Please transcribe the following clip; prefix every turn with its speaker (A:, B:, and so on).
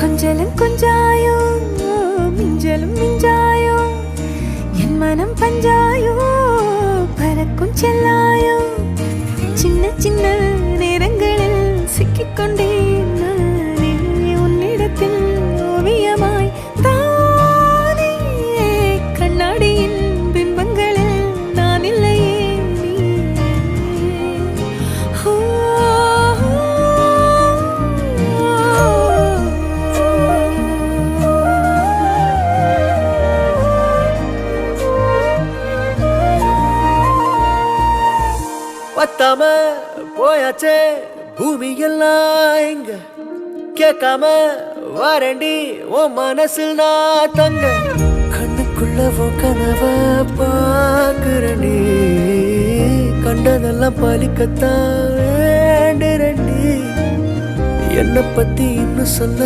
A: கொஞ்சலும் கொஞ்சாயோ மிஞ்சலும் மிஞ்சாயோ என் மனம் பஞ்சாயோ பறக்கும் செல்லாயோ சின்ன சின்ன நேரங்களில் சிக்கிக்கொண்டேன் நானே உன்னிடத்தில் ஓவியமாய் தானே கண்ணாடியின் பிம்பங்களில் நான் இல்லையே
B: பத்தாம போயாச்சே பூமி எல்லாம் இங்க கேட்காம வாரண்டி உன் மனசில் நான் தங்க கண்ணுக்குள்ள உன் கனவ பாக்குறண்டி கண்டதெல்லாம் பலிக்கத்தான் வேண்டுறண்டி என்னை பத்தி இன்னும் சொல்ல